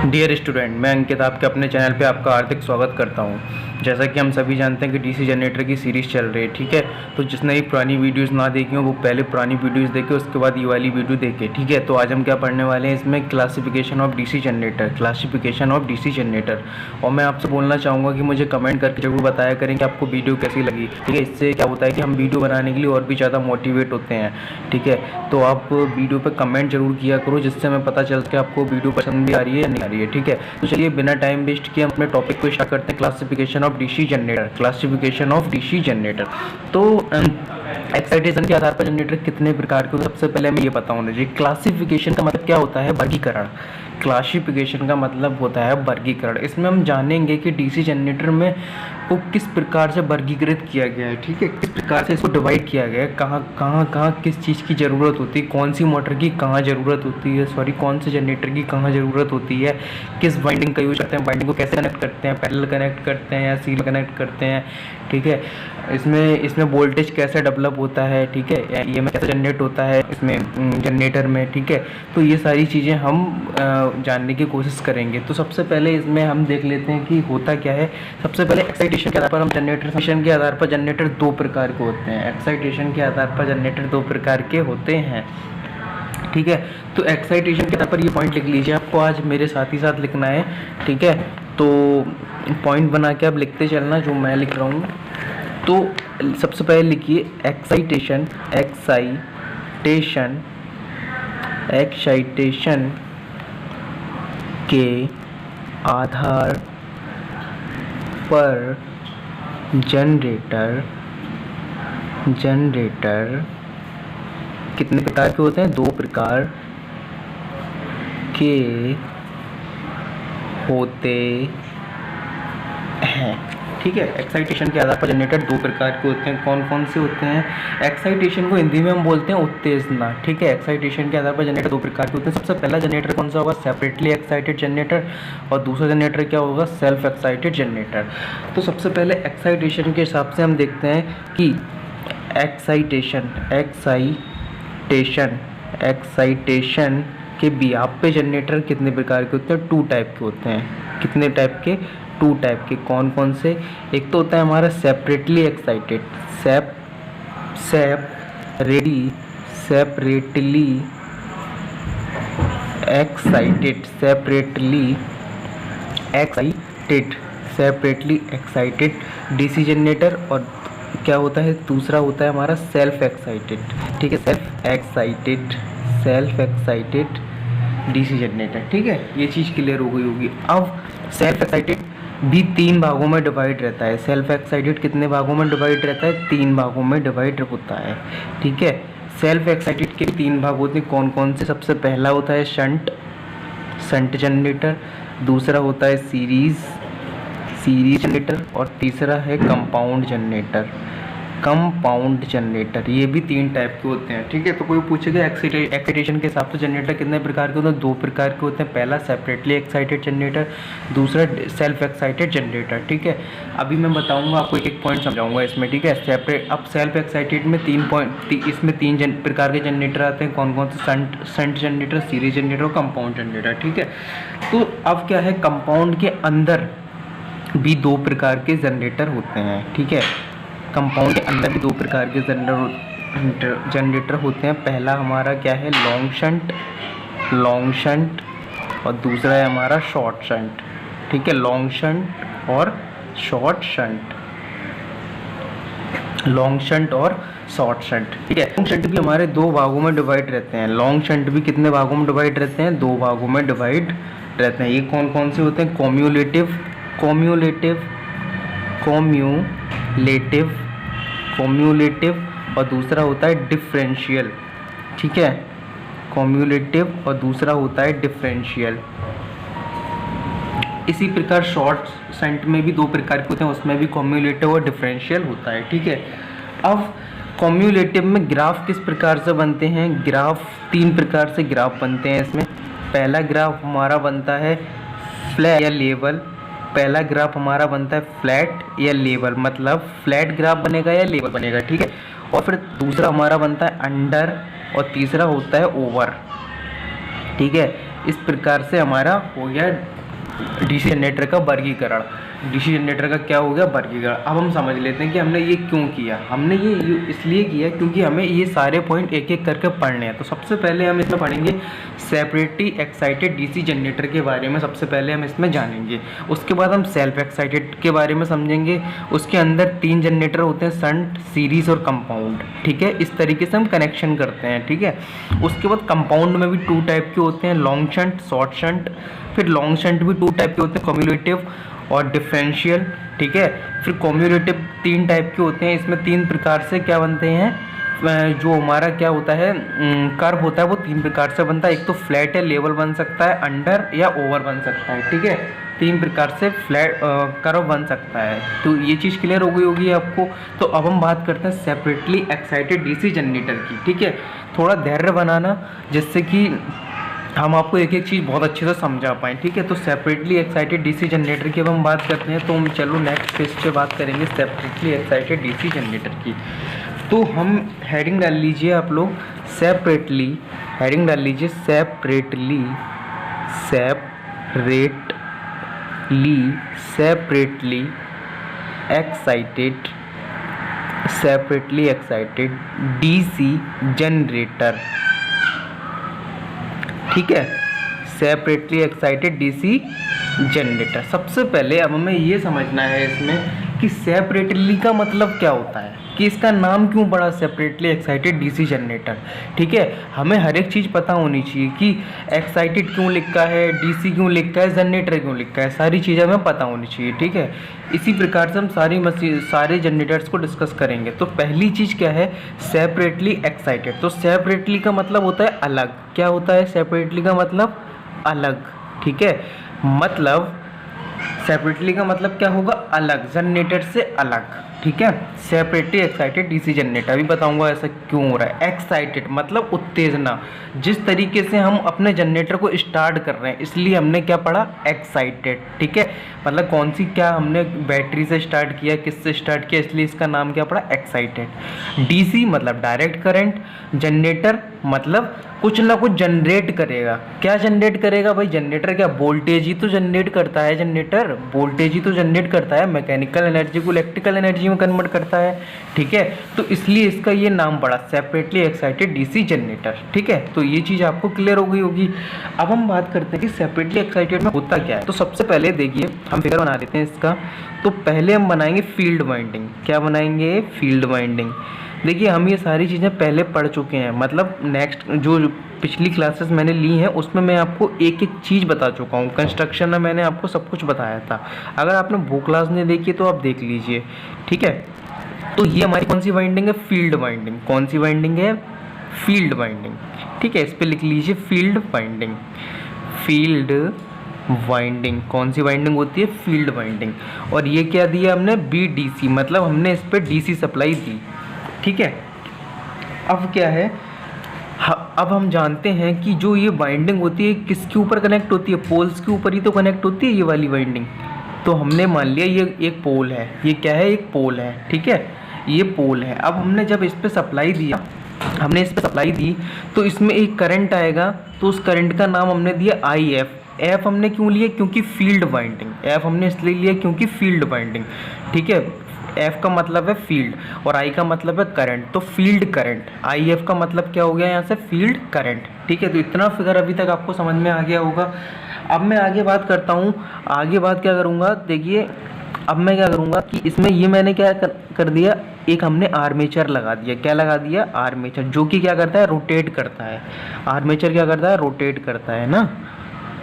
Dear student, मैं अंकित आपके अपने चैनल पे आपका हार्दिक स्वागत करता हूं। जैसा कि हम सभी जानते हैं कि डीसी जनरेटर की सीरीज़ चल रही है, ठीक है। तो जिसने भी पुरानी वीडियोस ना देखी हो वो पहले पुरानी वीडियोस देखे, उसके बाद ये वाली वीडियो देखे, ठीक है। तो आज हम क्या पढ़ने वाले हैं इसमें, classification of DC generator, classification of DC generator. और मैं आपसे बोलना चाहूँगा कि मुझे कमेंट करके जरूर बताया करें कि आपको वीडियो कैसी लगी, ठीक है। इससे क्या होता है कि हम वीडियो बनाने के लिए और भी ज़्यादा मोटिवेट होते हैं, ठीक है। तो आप वीडियो पर कमेंट जरूर किया करो, जिससे हमें पता चल कि आपको वीडियो पसंद भी आ रही है या नहीं आ रही है, ठीक है। तो चलिए बिना टाइम वेस्ट किए हम अपने टॉपिक को स्टार्ट करते हैं, classification of DC generator, classification of DC generator. तो एक्साइटेशन के आधार पर जनरेटर कितने प्रकार के होते हैं, सबसे पहले हमें ये पता होना चाहिए। क्लासिफिकेशन का मतलब क्या होता है, वर्गीकरण। क्लासिफिकेशन का मतलब होता है वर्गीकरण। इसमें हम जानेंगे कि डीसी जनरेटर में को किस प्रकार से वर्गीकृत किया गया है, ठीक है। किस प्रकार से इसको डिवाइड किया गया है, कहाँ किस चीज़ की ज़रूरत होती है, कौन सी मोटर की कहाँ ज़रूरत होती है, कौन से जनरेटर की कहाँ ज़रूरत होती है, किस वाइंडिंग का यूज करते हैं, वाइंडिंग को कैसे कनेक्ट करते हैं, पैरेलल कनेक्ट करते हैं या सीरीज कनेक्ट करते हैं, ठीक है। इसमें वोल्टेज कैसे डेवलप होता है, ठीक है, ईएमएफ कैसे जनरेट होता है इसमें जनरेटर में, ठीक है। तो ये सारी चीज़ें हम जानने की कोशिश करेंगे। तो सबसे पहले इसमें हम देख लेते हैं कि होता क्या है। सबसे पहले एक्साइटेशन के आधार पर हम एक्साइटेशन के आधार पर जनरेटर दो प्रकार के होते हैं। एक्साइटेशन के आधार पर जनरेटर दो प्रकार के होते हैं, ठीक है। तो एक्साइटेशन के आधार पर ये पॉइंट लिख लीजिए, आपको आज मेरे साथ ही साथ लिखना है, ठीक है। तो पॉइंट बना के आप लिखते चलना जो मैं लिख रहा हूँ। तो सबसे पहले लिखिए एक्साइटेशन, एक्साइटेशन के आधार पर जनरेटर कितने प्रकार के होते हैं, दो प्रकार के होते हैं, ठीक है। एक्साइटेशन के आधार पर जनरेटर दो प्रकार के होते हैं। कौन कौन से होते हैं? एक्साइटेशन को हिंदी में हम बोलते हैं उत्तेजना, ठीक है। एक्साइटेशन के आधार पर जनरेटर दो प्रकार के होते हैं। सबसे पहला जनरेटर कौन सा होगा, सेपरेटली एक्साइटेड जनरेटर, और दूसरा जनरेटर क्या होगा, सेल्फ एक्साइटेड जनरेटर। तो सबसे पहले एक्साइटेशन के हिसाब से हम देखते हैं कि एक्साइटेशन के बिहाफ पे जनरेटर कितने प्रकार के होते हैं, टू टाइप के होते हैं। कितने टाइप के, टू टाइप के। कौन कौन से? एक तो होता है हमारा separately excited, separately excited DC generator. और क्या होता है, दूसरा होता है हमारा सेल्फ एक्साइटेड, ठीक है। सेल्फ एक्साइटेड डीसी जनरेटर, ठीक है। ये चीज़ क्लियर हो गई होगी। अब सेल्फ एक्साइटेड भी तीन भागों में डिवाइड रहता है। सेल्फ एक्साइटेड कितने भागों में डिवाइड रहता है, तीन भागों में डिवाइड होता है, ठीक है। सेल्फ एक्साइटेड के तीन भाग होते हैं। कौन कौन से? सबसे पहला होता है शंट जनरेटर, दूसरा होता है सीरीज जनरेटर, और तीसरा है कंपाउंड जनरेटर। ये भी तीन टाइप के होते हैं, ठीक है। तो कोई पूछेगा एक्साइटेशन के हिसाब से जनरेटर कितने प्रकार के होते हैं, दो प्रकार के होते हैं। पहला सेपरेटली एक्साइटेड जनरेटर, दूसरा सेल्फ एक्साइटेड जनरेटर, ठीक है। अभी मैं बताऊंगा आपको, एक पॉइंट समझाऊंगा इसमें, ठीक है। अब सेल्फ एक्साइटेड में इसमें तीन प्रकार के जनरेटर आते हैं। कौन कौन से? शंट जनरेटर, सीरीज जनरेटर और कंपाउंड जनरेटर, ठीक है। तो अब क्या है, कंपाउंड के अंदर भी दो प्रकार के जनरेटर होते हैं, ठीक है। कंपाउंड के अंदर भी दो प्रकार के जनरेटर होते हैं। पहला हमारा क्या है, लॉन्ग शंट, और दूसरा है हमारा शॉर्ट शंट, ठीक है। लॉन्ग शंट और शॉर्ट शंट, ठीक है। लॉन्ग शंट भी हमारे दो भागों में डिवाइड रहते हैं। लॉन्ग शंट भी कितने भागों में डिवाइड रहते हैं, दो भागों में डिवाइड रहते हैं। ये कौन कौन से होते हैं? कम्यूलेटिव, और दूसरा होता है डिफरेंशियल, ठीक है। कम्यूलेटिव और दूसरा होता है डिफरेंशियल। इसी प्रकार शॉर्ट शंट में भी दो प्रकार के होते हैं, उसमें भी कम्यूलेटिव और डिफरेंशियल होता है, ठीक है। अब कम्यूलेटिव में ग्राफ किस प्रकार से बनते हैं? ग्राफ तीन प्रकार से ग्राफ बनते हैं इसमें। पहला ग्राफ हमारा बनता है फ्लैट या लेवल, पहला ग्राफ हमारा बनता है फ्लैट या लेवल, मतलब फ्लैट ग्राफ बनेगा या लेवल बनेगा, ठीक है। और फिर दूसरा हमारा बनता है अंडर, और तीसरा होता है ओवर, ठीक है। इस प्रकार से हमारा हो गया डीसी जनरेटर का वर्गीकरण। डीसी जनरेटर का क्या हो गया, वर्गीकरण। अब हम समझ लेते हैं कि हमने ये क्यों किया। हमने ये इसलिए किया क्योंकि हमें ये सारे पॉइंट एक एक करके पढ़ने हैं। तो सबसे पहले हम इसमें पढ़ेंगे सेपरेटली एक्साइटेड डीसी जनरेटर के बारे में, सबसे पहले हम इसमें जानेंगे। उसके बाद हम सेल्फ एक्साइटेड के बारे में समझेंगे। उसके अंदर 3 जनरेटर होते हैं, शंट, सीरीज और कंपाउंड, ठीक है। इस तरीके से हम कनेक्शन करते हैं, ठीक है। उसके बाद कंपाउंड में भी 2 टाइप के होते हैं, लॉन्ग शंट, शॉर्ट शंट। फिर लॉन्ग शंट भी 2 टाइप के होते हैं, कम्युलेटिव और डिफरेंशियल, ठीक है। फिर कम्युलेटिव 3 टाइप के होते हैं। इसमें 3 प्रकार से क्या बनते हैं, जो हमारा क्या होता है कर्व होता है वो 3 प्रकार से बनता है। एक तो फ्लैट है, लेवल बन सकता है, अंडर या ओवर बन सकता है, ठीक है। 3 प्रकार से फ्लैट कर्व बन सकता है। तो ये चीज़ क्लियर हो गई होगी आपको। तो अब हम बात करते हैं सेपरेटली एक्साइटेड डीसी जनरेटर की, ठीक है। थोड़ा धैर्य बनाना जिससे कि हम आपको एक एक चीज़ बहुत अच्छे से समझा पाएँ, ठीक है। तो सेपरेटली एक्साइटेड डीसी जनरेटर की अब हम बात करते हैं। तो हम चलो नेक्स्ट पेज पे बात करेंगे सेपरेटली एक्साइटेड डीसी जनरेटर की। तो हम हेडिंग डाल लीजिए आप लोग, सेपरेटली, हेडिंग डाल लीजिए separately, separately excited DC generator, ठीक है। Separately excited DC generator. सबसे पहले अब हमें ये समझना है इसमें कि सेपरेटली का मतलब क्या होता है, कि इसका नाम क्यों पड़ा सेपरेटली एक्साइटेड डीसी जनरेटर, ठीक है। हमें हर एक चीज़ पता होनी चाहिए कि एक्साइटेड क्यों लिखा है, डीसी क्यों लिखा है, जनरेटर क्यों लिखा है, सारी चीज़ें हमें पता होनी चाहिए, ठीक है। इसी प्रकार से हम सारे जनरेटर्स को डिस्कस करेंगे। तो पहली चीज़ क्या है, सेपरेटली एक्साइटेड। तो सेपरेटली का मतलब होता है अलग। क्या होता है सेपरेटली का मतलब, अलग, ठीक है। मतलब सेपरेटली का मतलब क्या होगा, अलग, जनरेटर से अलग, ठीक है। सेपरेटली एक्साइटेड डीसी जनरेटर, अभी बताऊंगा ऐसा क्यों हो रहा है। एक्साइटेड मतलब उत्तेजना, जिस तरीके से हम अपने जनरेटर को स्टार्ट कर रहे हैं इसलिए हमने क्या पढ़ा, एक्साइटेड, ठीक है। मतलब कौन सी, क्या हमने बैटरी से स्टार्ट किया, किससे स्टार्ट किया, इसलिए इसका नाम क्या पड़ा, एक्साइटेड। डीसी मतलब डायरेक्ट करंट, जनरेटर मतलब कुछ ना कुछ जनरेट करेगा। क्या जनरेट करेगा भाई, जनरेटर क्या वोल्टेज ही तो जनरेट करता है, जनरेटर वोल्टेज ही तो जनरेट करता है, मैकेनिकल एनर्जी को इलेक्ट्रिकल एनर्जी में कन्वर्ट करता है, ठीक है। तो इसलिए इसका ये नाम पड़ा सेपरेटली एक्साइटेड डीसी जनरेटर, ठीक है। तो ये चीज़ आपको क्लियर हो गई होगी। अब हम बात करते हैं कि सेपरेटली एक्साइटेड में होता क्या है। तो सबसे पहले देखिए हम फिगर बना देते हैं इसका। तो पहले हम बनाएंगे फील्ड वाइंडिंग। क्या बनाएंगे, फील्ड वाइंडिंग। देखिए हम ये सारी चीज़ें पहले पढ़ चुके हैं, मतलब नेक्स्ट जो पिछली क्लासेस मैंने ली हैं उसमें मैं आपको एक एक चीज़ बता चुका हूँ। कंस्ट्रक्शन में मैंने आपको सब कुछ बताया था। अगर आपने वो क्लास नहीं देखी तो आप देख लीजिए, ठीक है। तो ये हमारी कौन सी वाइंडिंग है, फील्ड वाइंडिंग। कौन सी वाइंडिंग है, फील्ड वाइंडिंग, ठीक है। इस पर लिख लीजिए फील्ड वाइंडिंग। फील्ड वाइंडिंग कौन सी वाइंडिंग होती है, फील्ड वाइंडिंग। और ये क्या दिया हमने, BDC, मतलब हमने इस पर DC सप्लाई दी, ठीक है। अब क्या है, अब हम जानते हैं कि जो ये वाइंडिंग होती है किसके ऊपर कनेक्ट होती है, पोल्स के ऊपर ही तो कनेक्ट होती है ये वाली वाइंडिंग। तो हमने मान लिया ये एक पोल है, ये क्या है, एक पोल है, ठीक है, ये पोल है। अब हमने जब इस पर सप्लाई दिया, हमने इस पर सप्लाई दी तो इसमें एक करंट आएगा, तो उस करंट का नाम हमने दिया IF। एफ हमने क्यों लिया, क्योंकि फील्ड वाइंडिंग। एफ हमने इसलिए लिया क्योंकि फील्ड वाइंडिंग, ठीक है। एफ का मतलब है फील्ड और आई का मतलब है करंट, तो फील्ड करंट। आई एफ का मतलब क्या हो गया यहाँ से, फील्ड करंट, ठीक है। तो इतना फिगर अभी तक आपको समझ में आ गया होगा। अब मैं आगे बात करता हूँ। आगे बात क्या करूँगा, देखिए अब मैं क्या करूँगा कि इसमें ये मैंने क्या कर दिया, एक हमने आर्मेचर लगा दिया। क्या लगा दिया, आर्मेचर, जो कि क्या करता है, रोटेट करता है। आर्मेचर क्या करता है, रोटेट करता है ना।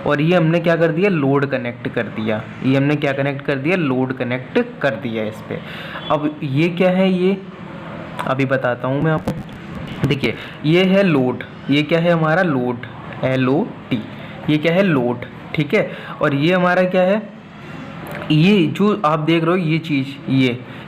और ये हमने क्या कर दिया, लोड कनेक्ट कर दिया। ये हमने क्या कनेक्ट कर दिया, लोड कनेक्ट कर दिया इस पर। अब ये क्या है, ये अभी बताता हूँ मैं आपको। देखिए ये है लोड, ये क्या है हमारा लोड, LOD, ये क्या है लोड, ठीक है। और ये हमारा क्या है, ये जो आप देख रहे हो ये चीज़,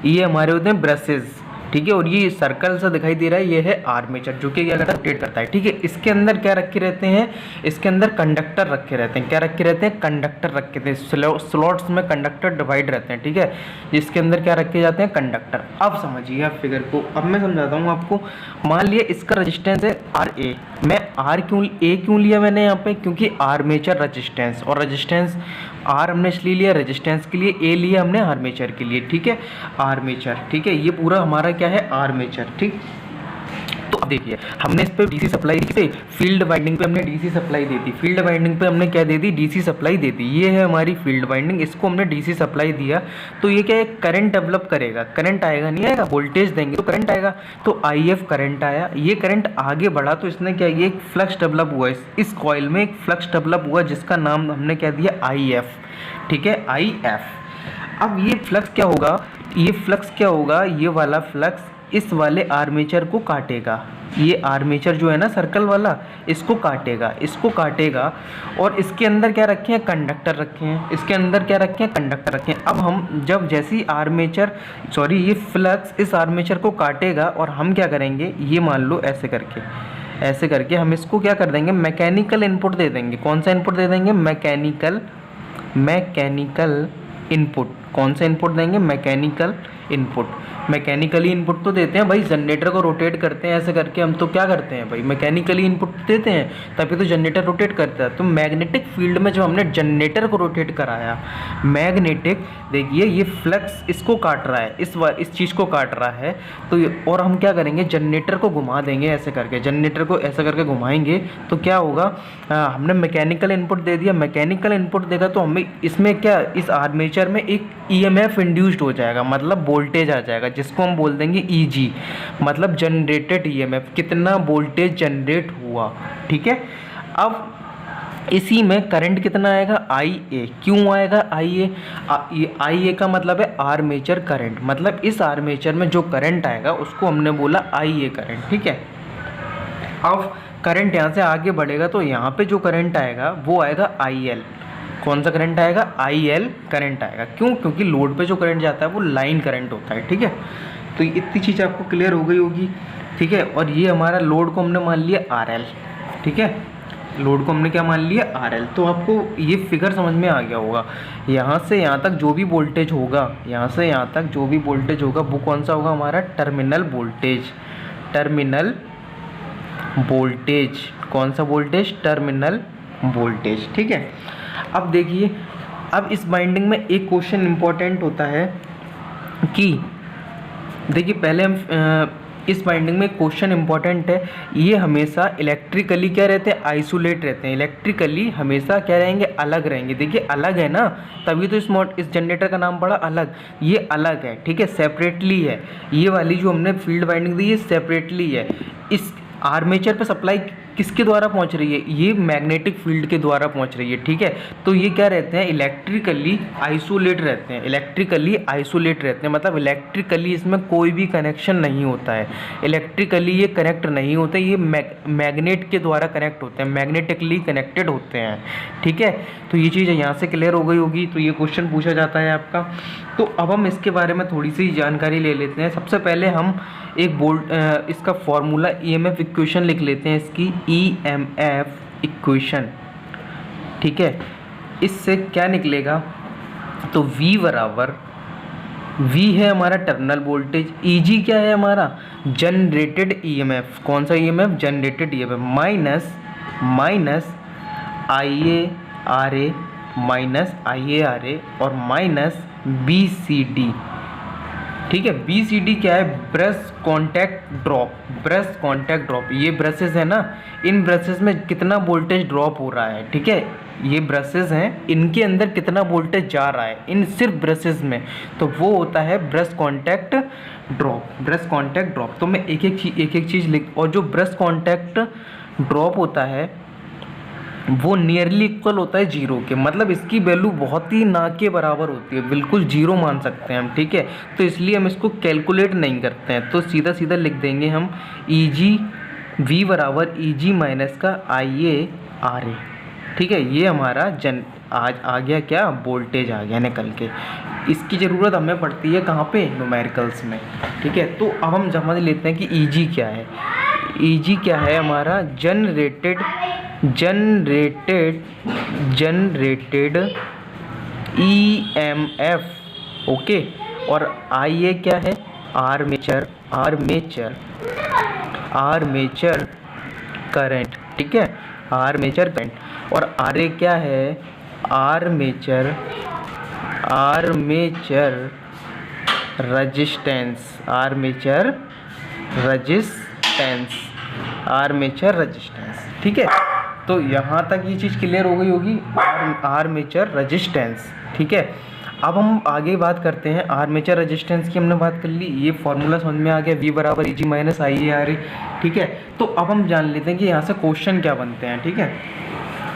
ये हमारे होते हैं ब्रशेस, ठीक है। और ये सर्कल सा दिखाई दे रहा है, ये है आर्मेचर, जो कि क्या करता है, रोटेट करता है, ठीक है। इसके अंदर क्या रखे रहते हैं, इसके अंदर कंडक्टर रखे रहते हैं। क्या रखे रहते हैं, कंडक्टर रखे थे, स्लॉट्स में कंडक्टर डिवाइड रहते हैं, ठीक है। इसके अंदर क्या रखे जाते हैं, कंडक्टर। अब समझिए आप फिगर को, अब मैं समझाता हूँ आपको। मान लिया इसका रेजिस्टेंस है आर ए। मैं आर क्यों लिया मैंने यहाँ पे, क्योंकि आर्मेचर रेजिस्टेंस, और रेजिस्टेंस आर हमने इसलिए लिया रेजिस्टेंस के लिए, ए लिया हमने आर्मेचर के लिए, ठीक है, आर्मेचर, ठीक है, ये पूरा हमारा क्या है, आर्मेचर, ठीक। तो अब देखिए हमने इस पे डीसी सप्लाई दी थी, फील्ड वाइंडिंग पे हमने डीसी सप्लाई दी थी, फील्ड वाइंडिंग पे हमने क्या दे दी, डीसी सप्लाई दे दी, ये है हमारी फील्ड वाइंडिंग, इसको हमने डीसी सप्लाई दिया, तो ये क्या है, करंट डेवलप करेगा, करंट आएगा, नहीं आएगा, वोल्टेज देंगे तो करंट आएगा, तो IF करंट आया, ये करंट आगे बढ़ा तो इसने क्या, ये एक फ्लक्स डेवलप हुआ, इस कॉइल में एक फ्लक्स डेवलप हुआ जिसका नाम हमने क्या दिया, IF, ठीक है, IF। अब ये फ्लक्स क्या होगा, ये फ्लक्स क्या होगा, ये वाला फ्लक्स इस वाले आर्मेचर को काटेगा, ये आर्मेचर जो है ना सर्कल वाला, इसको काटेगा और इसके अंदर क्या रखे हैं, कंडक्टर रखे हैं, इसके अंदर क्या रखे हैं, कंडक्टर रखे हैं। अब हम जब जैसी ये फ्लक्स इस आर्मेचर को काटेगा और हम क्या करेंगे, ये मान लो ऐसे करके हम इसको क्या कर देंगे, मैकेनिकल इनपुट दे देंगे। कौन सा इनपुट दे देंगे, मैकेनिकल इनपुट। कौन सा इनपुट देंगे, मैकेनिकल इनपुट। मैकेनिकली इनपुट तो देते हैं भाई, जनरेटर को रोटेट करते हैं ऐसे करके, हम तो क्या करते हैं भाई, मैकेनिकली इनपुट देते हैं, तभी तो जनरेटर रोटेट करता है। तो मैग्नेटिक फील्ड में जो हमने जनरेटर को रोटेट कराया, मैग्नेटिक, देखिए ये फ्लक्स इसको काट रहा है, इस चीज़ को काट रहा है, तो और हम क्या करेंगे, जनरेटर को घुमा देंगे ऐसे करके, जनरेटर को ऐसे करके घुमाएंगे तो क्या होगा, हमने मैकेनिकल इनपुट दे दिया, मैकेनिकल इनपुट देगा तो हमें इसमें क्या, इस आर्मेचर में एक EMF इंड्यूस्ड हो जाएगा, मतलब वोल्टेज आ जाएगा, जिसको हम बोल देंगे EG, मतलब जनरेटेड EMF, कितना वोल्टेज जनरेट हुआ, ठीक है। अब इसी में करंट कितना आएगा, IA। क्यों आएगा IA, IA का मतलब है आर्मेचर करंट, मतलब इस आर्मेचर में जो करंट आएगा उसको हमने बोला IA करंट, ठीक है। अब करंट यहाँ से आगे बढ़ेगा तो यहाँ पे जो करंट आएगा वो आएगा IL। कौन सा करंट आएगा, IL करंट आएगा। क्यों, क्योंकि लोड पे जो करंट जाता है वो लाइन करंट होता है, ठीक है। तो इतनी चीज़ आपको क्लियर हो गई होगी, ठीक है। और ये हमारा लोड को हमने मान लिया RL, ठीक है, लोड को हमने क्या मान लिया, RL। तो आपको ये फिगर समझ में आ गया होगा, यहाँ से यहाँ तक जो भी वोल्टेज होगा, यहाँ से यहाँ तक जो भी वोल्टेज होगा वो कौन सा होगा, हमारा टर्मिनल वोल्टेज, टर्मिनल वोल्टेज। कौन सा वोल्टेज, टर्मिनल वोल्टेज, ठीक है। अब देखिए, अब इस बाइंडिंग में एक क्वेश्चन इंपॉर्टेंट होता है कि देखिए पहले हम इस बाइंडिंग में क्वेश्चन इंपॉर्टेंट है, ये हमेशा इलेक्ट्रिकली क्या रहते हैं, आइसोलेट रहते हैं, इलेक्ट्रिकली हमेशा क्या रहेंगे, अलग रहेंगे। देखिए अलग है ना, तभी तो इस जनरेटर का नाम पड़ा अलग, ये अलग है, ठीक है, सेपरेटली है। ये वाली जो हमने फील्ड बाइंडिंग दी ये सेपरेटली है। इस आर्मेचर पे सप्लाई किसके द्वारा पहुंच रही है, ये मैग्नेटिक फील्ड के द्वारा पहुंच रही है, ठीक है। तो ये क्या रहते हैं, इलेक्ट्रिकली आइसोलेट रहते हैं, इलेक्ट्रिकली आइसोलेट रहते हैं, मतलब इलेक्ट्रिकली इसमें कोई भी कनेक्शन नहीं होता है, इलेक्ट्रिकली ये कनेक्ट नहीं होते, ये मैग्नेट के द्वारा कनेक्ट होते हैं, मैग्नेटिकली कनेक्टेड होते हैं, ठीक है। तो ये चीज़ यहाँ से क्लियर हो गई होगी। तो ये क्वेश्चन पूछा जाता है आपका। तो अब हम इसके बारे में थोड़ी सी जानकारी ले लेते हैं। सबसे पहले हम एक इसका फॉर्मूला EMF इक्वेशन लिख लेते हैं, इसकी EMF इक्वेशन, ठीक है। इससे क्या निकलेगा, तो V बराबर, V है हमारा टर्मिनल वोल्टेज, EG क्या है हमारा, जनरेटेड EMF। कौन सा EMF, generated EMF, minus IaRa, और माइनस BCD, ठीक है। BCD क्या है, ब्रश कॉन्टैक्ट ड्रॉप, ये ब्रशेस है ना, इन ब्रशेस में कितना वोल्टेज ड्रॉप हो रहा है, ठीक है। ये ब्रशेस हैं, इनके अंदर कितना वोल्टेज जा रहा है इन सिर्फ ब्रशेस में, तो वो होता है ब्रश कॉन्टैक्ट ड्रॉप। तो मैं एक एक चीज़ लिख, और जो ब्रश कॉन्टैक्ट ड्रॉप होता है वो नियरली इक्वल होता है 0 के, मतलब इसकी वैल्यू बहुत ही ना के बराबर होती है, बिल्कुल 0 मान सकते हैं हम, ठीक है। तो इसलिए हम इसको कैलकुलेट नहीं करते हैं, तो सीधा लिख देंगे हम V बराबर EG माइनस का IaRa, ठीक है। ये हमारा आज आ गया क्या, वोल्टेज आ गया निकल के। इसकी ज़रूरत हमें पड़ती है कहाँ पे, न्यूमेरिकल्स में, ठीक है। तो अब हम समझ लेते हैं कि EG क्या है। EG क्या है हमारा, जनरेटेड EMF, ओके। और IA क्या है, आर्मेचर करंट, ठीक है, आर्मेचर करंट। और आर क्या है, आर्मेचर रजिस्टेंस, आर्मेचर रजिस्टेंस, ठीक है। तो यहाँ तक ये चीज़ क्लियर हो गई होगी, आर्मेचर रजिस्टेंस, ठीक है। अब हम आगे बात करते हैं आर्मेचर रेजिस्टेंस की। हमने बात कर ली, ये फॉर्मूला समझ में आ गया, V बराबर Eg माइनस IaRa, ठीक है। तो अब हम जान लेते हैं कि यहाँ से क्वेश्चन क्या बनते हैं, ठीक है।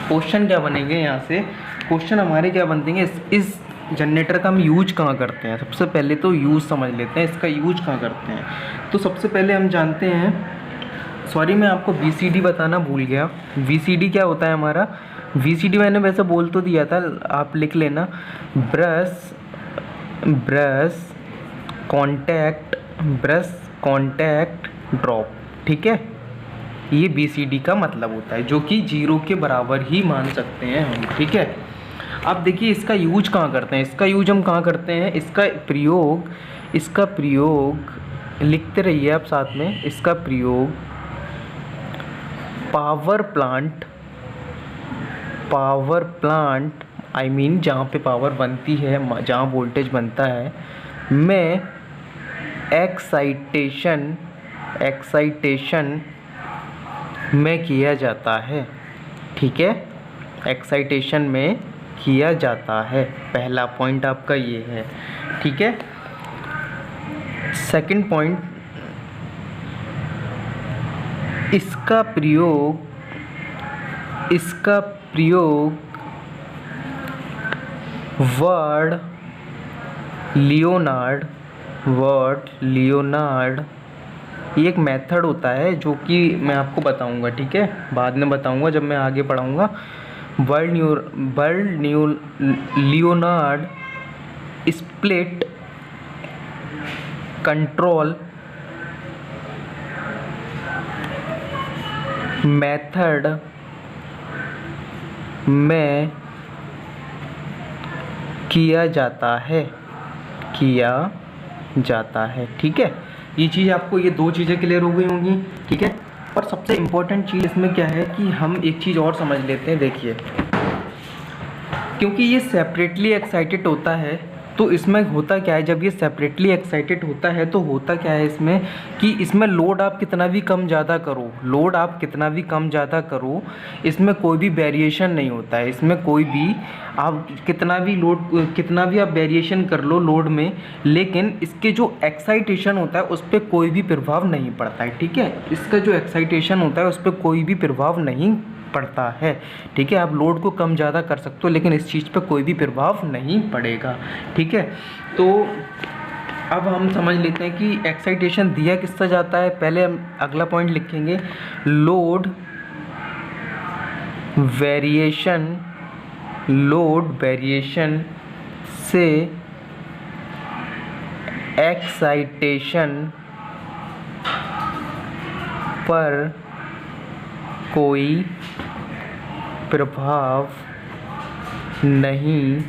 क्वेश्चन क्या बनेंगे यहाँ से, क्वेश्चन हमारे क्या बनते हैं, इस जनरेटर का हम यूज कहाँ करते हैं। सबसे पहले तो यूज़ समझ लेते हैं, इसका यूज कहाँ करते हैं। तो सबसे पहले हम जानते हैं, सॉरी मैं आपको VCD बताना भूल गया। VCD क्या होता है हमारा, VCD मैंने वैसे बोल तो दिया था, आप लिख लेना, ब्रश कॉन्टैक्ट ड्रॉप, ठीक है। ये BCD का मतलब होता है, जो कि 0 के बराबर ही मान सकते हैं हम, ठीक है। अब देखिए इसका यूज कहाँ करते हैं, इसका यूज हम कहाँ करते हैं, इसका प्रयोग लिखते रहिए आप साथ में, इसका प्रयोग पावर प्लांट आई मीन जहाँ पे पावर बनती है, जहाँ वोल्टेज बनता है, में एक्साइटेशन में किया जाता है, ठीक है। एक्साइटेशन में किया जाता है, पहला पॉइंट आपका ये है, ठीक है। सेकंड पॉइंट, इसका प्रयोग वर्ड लियोनार्ड ये एक मेथड होता है, जो कि मैं आपको बताऊंगा, ठीक है, बाद में बताऊंगा जब मैं आगे पढ़ाऊंगा। लियोनार्ड स्प्लिट कंट्रोल मेथड में किया जाता है, ठीक है। ये चीज़ आपको, ये दो चीज़ें क्लियर हो गई होंगी, ठीक है। और सबसे इम्पोर्टेंट चीज़ इसमें क्या है कि हम एक चीज़ और समझ लेते हैं, देखिए, क्योंकि ये सेपरेटली एक्साइटेड होता है, तो इसमें होता क्या है, जब ये सेपरेटली एक्साइटेड होता है तो होता क्या है इसमें कि इसमें लोड आप कितना भी कम ज़्यादा करो, इसमें कोई भी वेरिएशन नहीं होता है। इसमें कोई भी आप कितना भी आप वेरिएशन कर लो लोड में, लेकिन इसके जो एक्साइटेशन होता है उस पर कोई भी प्रभाव नहीं पड़ता है, ठीक है। इसका जो एक्साइटेशन होता है उस पर कोई भी प्रभाव नहीं पड़ता है, ठीक है। आप लोड को कम ज़्यादा कर सकते हो, लेकिन इस चीज़ पर कोई भी प्रभाव नहीं पड़ेगा, ठीक है। तो अब हम समझ लेते हैं कि एक्साइटेशन दिया किससे जाता है। पहले हम अगला पॉइंट लिखेंगे, लोड वेरिएशन से एक्साइटेशन पर कोई प्रभाव नहीं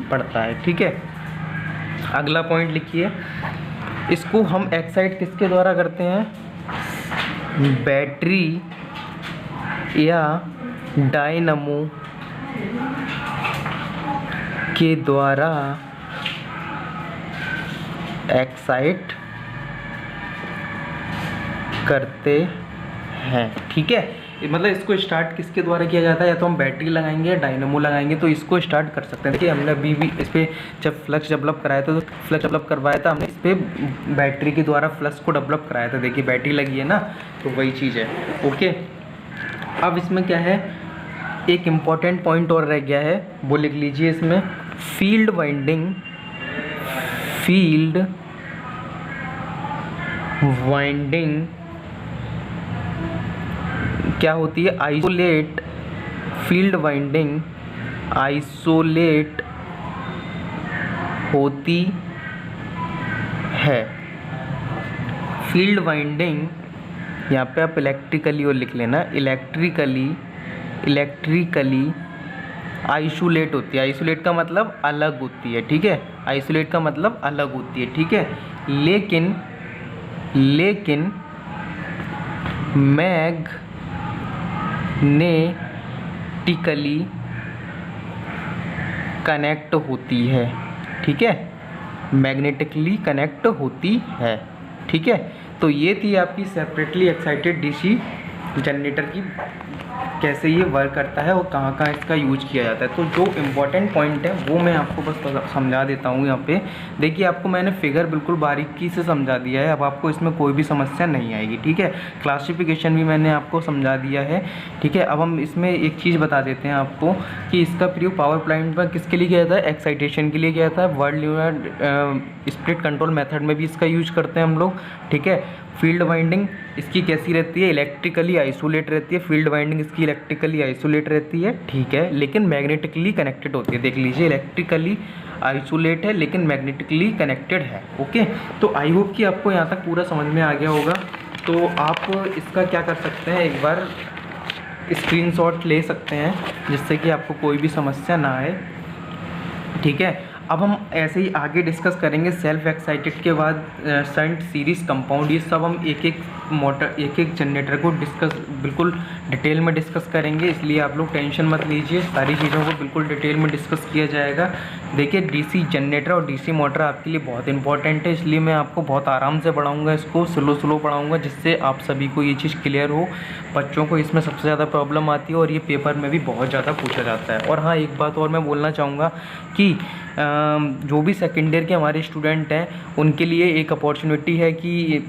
पड़ता है, ठीक है। अगला पॉइंट लिखिए, इसको हम एक्साइट किसके द्वारा करते हैं, बैटरी या डायनमो के द्वारा एक्साइट करते हैं, ठीक है। मतलब इसको स्टार्ट किसके द्वारा किया जाता है, या तो हम बैटरी लगाएंगे या डायनमो लगाएंगे, तो इसको स्टार्ट कर सकते हैं। देखिए हमने अभी भी इस पर जब फ्लक्स डेवलप कराया था, तो फ्लक्स डेवलप करवाया था हमने इस पर बैटरी के द्वारा फ्लक्स को डेवलप कराया था। देखिए बैटरी लगी है ना, तो वही चीज़ है, ओके। अब इसमें क्या है, एक इम्पॉर्टेंट पॉइंट और रह गया है, वो लिख लीजिए इसमें, फील्ड वाइंडिंग क्या होती है, फील्ड वाइंडिंग आइसोलेट होती है। फील्ड वाइंडिंग यहाँ पे आप इलेक्ट्रिकली और लिख लेना, इलेक्ट्रिकली आइसोलेट होती है। आइसोलेट का मतलब अलग होती है, ठीक है। आइसोलेट का मतलब अलग होती है, ठीक है। लेकिन लेकिन मैग्नेटिकली कनेक्ट होती है। ठीक है, मैग्नेटिकली कनेक्ट होती है। ठीक है, तो ये थी आपकी सेपरेटली एक्साइटेड डीसी जनरेटर की, कैसे ये वर्क करता है और कहाँ कहाँ इसका यूज किया जाता है। तो जो इम्पोर्टेंट पॉइंट है वो मैं आपको बस समझा देता हूँ यहाँ पे। देखिए, आपको मैंने फिगर बिल्कुल बारीकी से समझा दिया है, अब आपको इसमें कोई भी समस्या नहीं आएगी। ठीक है, क्लासिफिकेशन भी मैंने आपको समझा दिया है। ठीक है, अब हम इसमें एक चीज़ बता देते हैं आपको कि इसका प्रयोग पावर प्लांट में किसके लिए किया जाता है, एक्साइटेशन के लिए किया जाता है। वर्ल्ड स्प्लिट कंट्रोल मेथड में भी इसका यूज करते हैं हम लोग। ठीक है, फील्ड वाइंडिंग इसकी कैसी रहती है, इलेक्ट्रिकली आइसोलेट रहती है। फील्ड वाइंडिंग इसकी इलेक्ट्रिकली आइसोलेट रहती है। ठीक है, लेकिन मैग्नेटिकली कनेक्टेड होती है। देख लीजिए, इलेक्ट्रिकली आइसोलेट है लेकिन मैग्नेटिकली कनेक्टेड है। ओके, तो आई होप कि आपको यहाँ तक पूरा समझ में आ गया होगा। तो आप इसका क्या कर सकते हैं, एक बार स्क्रीनशॉट ले सकते हैं जिससे कि आपको कोई भी समस्या ना आए। ठीक है, अब हम ऐसे ही आगे डिस्कस करेंगे। सेल्फ एक्साइटेड के बाद शंट सीरीज़ कंपाउंड, ये सब हम एक एक मोटर, एक एक जनरेटर को बिल्कुल डिटेल में डिस्कस करेंगे। इसलिए आप लोग टेंशन मत लीजिए, सारी चीज़ों को बिल्कुल डिटेल में डिस्कस किया जाएगा। देखिए, डीसी जनरेटर और डीसी मोटर आपके लिए बहुत इंपॉर्टेंट है, इसलिए मैं आपको बहुत आराम से पढ़ाऊँगा, इसको स्लो पढ़ाऊँगा, जिससे आप सभी को ये चीज़ क्लियर हो। बच्चों को इसमें सबसे ज़्यादा प्रॉब्लम आती है और ये पेपर में भी बहुत ज़्यादा पूछा जाता है। और हाँ, एक बात और मैं बोलना चाहूँगा कि जो भी सेकेंड ईयर के हमारे स्टूडेंट हैं उनके लिए एक अपॉर्चुनिटी है कि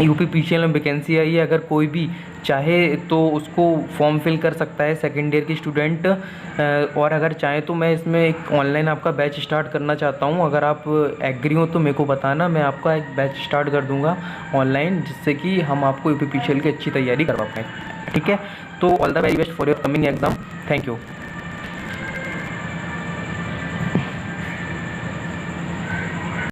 यूपीपीसीएल में वैकेंसी आई है। अगर कोई भी चाहे तो उसको फॉर्म फिल कर सकता है सेकेंड ईयर की स्टूडेंट। और अगर चाहे तो मैं इसमें एक ऑनलाइन आपका बैच स्टार्ट करना चाहता हूं। अगर आप एग्री हो तो मेरे को बताना, मैं आपका एक बैच स्टार्ट कर दूंगा ऑनलाइन, जिससे कि हम आपको यूपीपीसीएल की अच्छी तैयारी करवा पाएँ। ठीक है, तो all the very best for your coming exam. Thank you.